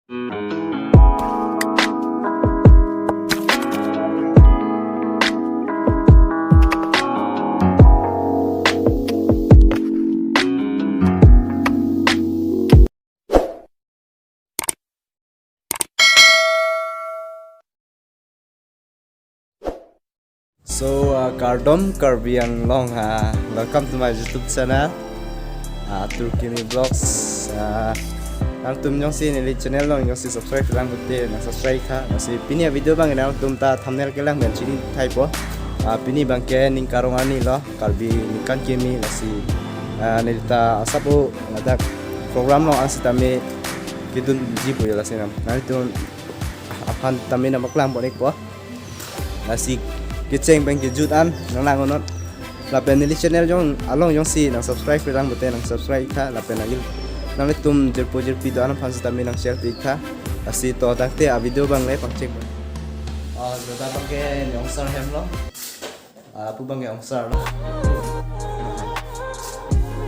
So, Kardom Karbiang Long, welcome to my YouTube channel, Turkini Vlogs. Ang tum nyong si nili channel long nyong si subscribe lang buti na subscribe ka na si pini video bang ina tum ta thumbnail ke lang ben chini type po pini bang ke ning karongani lo Karbi nikan kimi na si nilita asapo ngadak program long ang si tami kidun jipo yo la sinam na itu apan tami na maklang bo nik po na si kiceng bang kejutan nang nangonot lapen nili channel jong along jong si nang subscribe lang buti nang subscribe ka lapen agil nang tum jerpo jerpi do anam fans tami nang share tikha asi to takte a video bang le pangchek joda bang ke yongsar hem lo pu bang ke yongsar lo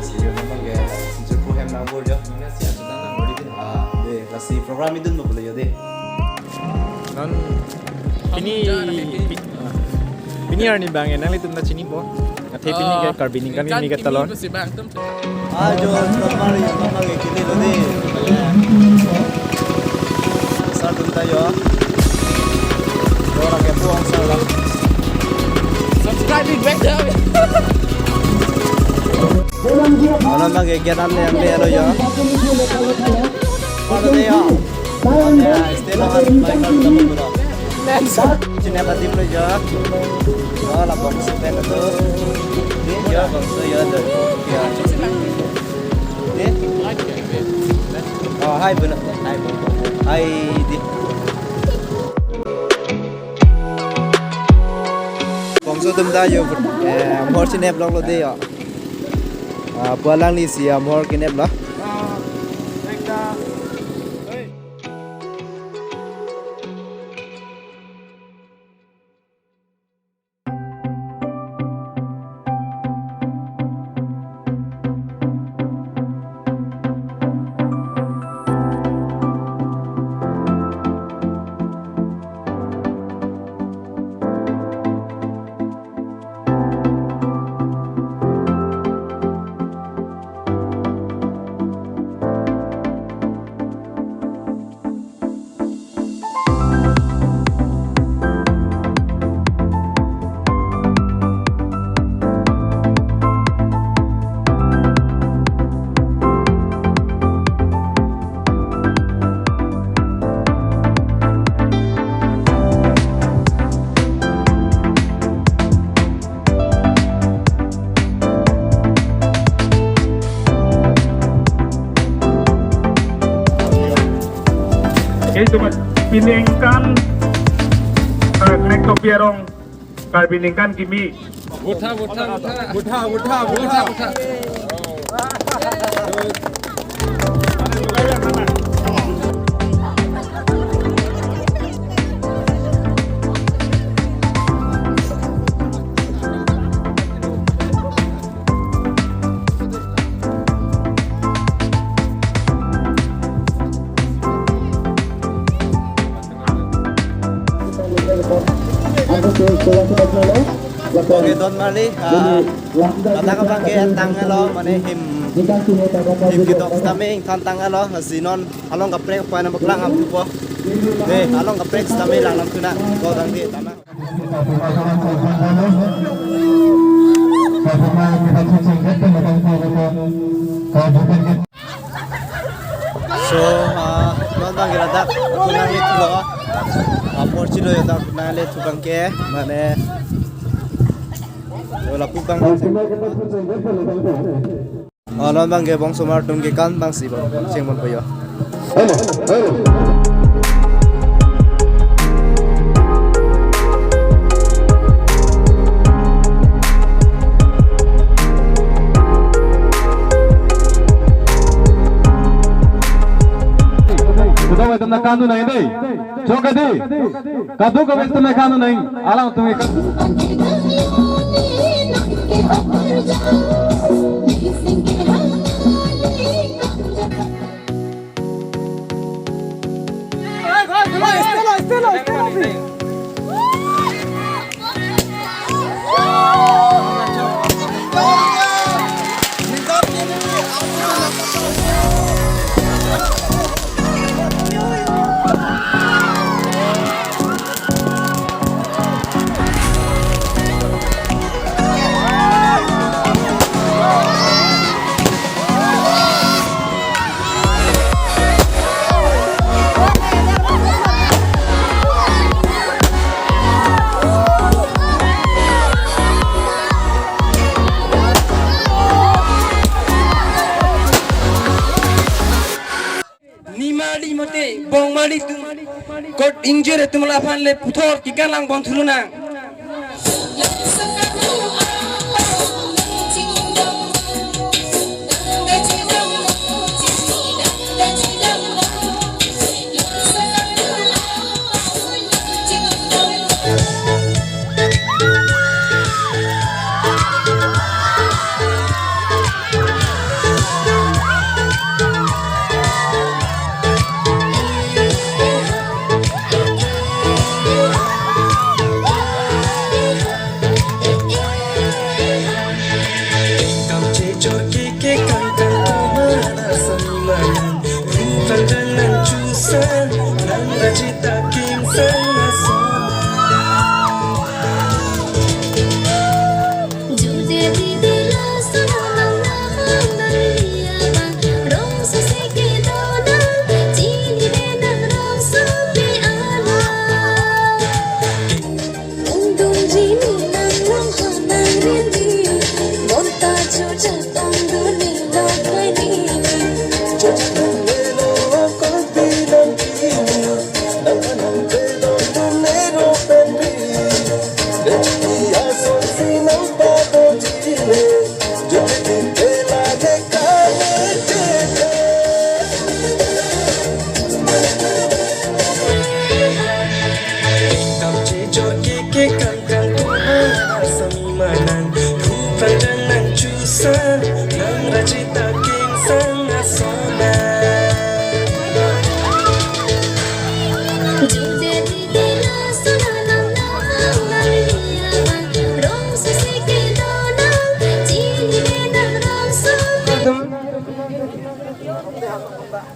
si yo bang ke jerpo hem na bol jo ni si joda na boli de de kasi program idun mo boleh yo de non ini arni bang enang litum na chini po Tapi ini kayak karbinin kan ini kayak telur. Jo normal kayak gini loh deh. Satu tayo. Orang kayak buang salah. Subscribing back there. Orang bang kegiatan yang dia ya. Pada dia. Ya, istilah Michael Jackson. Sini apa tim lo ya? Oh, lapor sepen itu. Ini ya, bangsa ya ada. Ya. Ini. Oh, hai benar. Hai benar. Hai di. Bangsa tum dah yo. More sini blog lo deh ya. Pulang ni si more kini blog. Itu piningkan nek topierong karbiningkan kimi Buta. Oke don mali kata ka bang ke tang lo mane him kita kami tantang lo sinon along ka prek pa na baklang am po de along ka prek kami lang nam tuna ko dang di tama so don bang irada kunang le tulo porchilo ya da kunang le tubang ke mane wala pupang non bang ke bong sumar tung ke kan bang si bang sing mon payo sudah wetan kanu nahi deh chokadi kadu ka wetan kanu nahi alam tumhe Nimali mate bong mali tum kot injure tum lapan le puthor kikan lang bong thuluna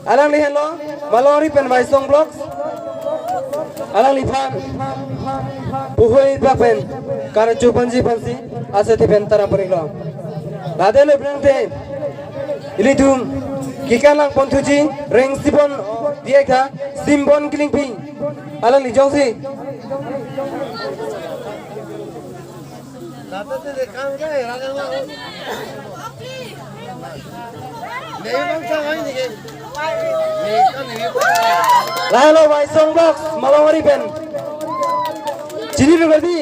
Alang lihat lo, malori pen by song blocks. Alang lihat, buhui bapen, karena cupanji pansi, asal tipen tara periklo. Lade lo berante, ini tum, kikalang pontuji, reng sipon dia ka, simbon kilingpi. Alang li jong si. Lalu by song box malawari pen. Jadi berarti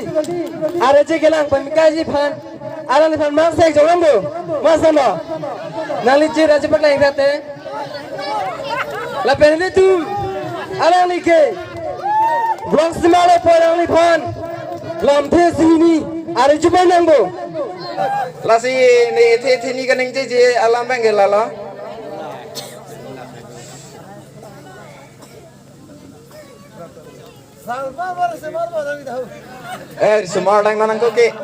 ada cekelang pemikaji pan. Ada nih pan masa yang jauh masa lo. Nali ciri aja pakai ingat La pen itu ada nih ke. Blok semala orang nih pan. Lampu sini ada coba nanggo. Lasi nih ini kan yang jadi alam bangga lala. Semar lang nanang koki.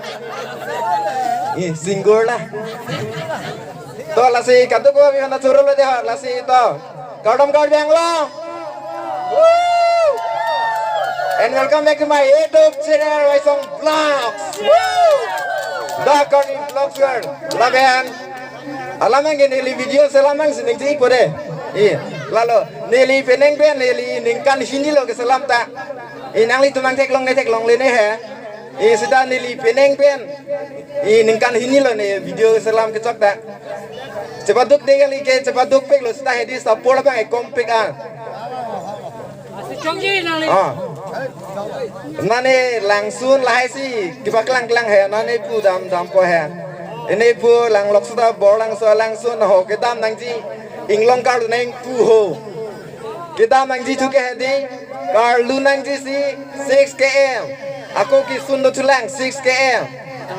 Singgol lah. To lasi katu ko bihan na churul de lasi to. Kadam kad banglo. And welcome back to my YouTube channel Waisong Vlogs. The Garden Vlogs girl. Laban. Alamang ini video selamang sini cik kode. Lalu neli peneng pen neli ningkan sini lo ke selam tak. Nang li tumang tek long lene he. Sudah neli peneng pen. Ningkan sini lo ne video selam kecok tak. Cepat duk deh kali ke cepat duk pek lo sudah hedi support bang kompek ah. Nane langsung lahai si kibak lang he nane pu dam po he. Ini pu lang lok sudah bor langsung ho kedam nang ji. Inglong kar neng pu ho. Kita mangji tuke hedi kar lu nang ji si 6 km. Aku ki sundo tulang 6 km.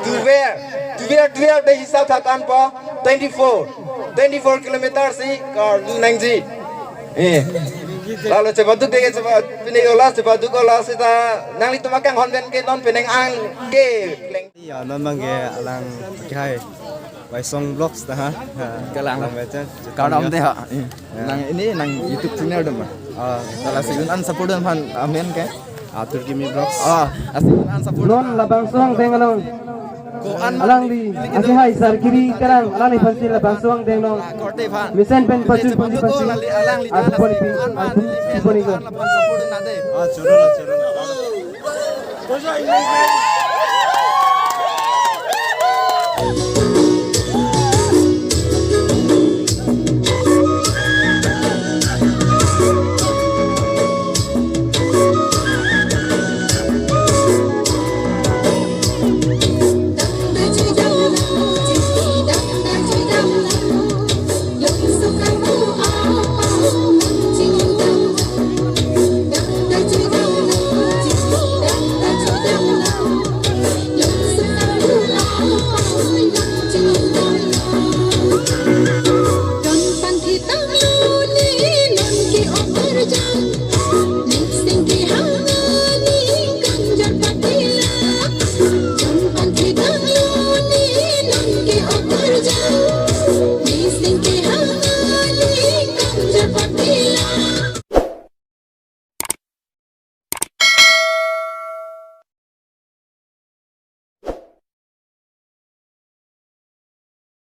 Tuver de hisab thatan po 24 kilometer si kar lu nang ji. lalu cepat tu dia cepat pilih olah cepat tu olah kita nang itu makan honben ke non peneng ang ke Iya, non mang ge alang kai. Wai song vlogs dah ha. Kalang baca. Kau nam teh ha. Nang ini nang YouTube channel dong mah. Kalau sigunan sapudan pan amen ke. Atur Kimi Vlogs. Asigunan sapudan. Non labang suang tengalong. Alang di asihai sar kiri karang alani pansi labang suang tengalong. Korte pan. Misen pen pacul pansi pansi. Alang li Aku poni pi. Aku poni ko. sapudan ade. Choro.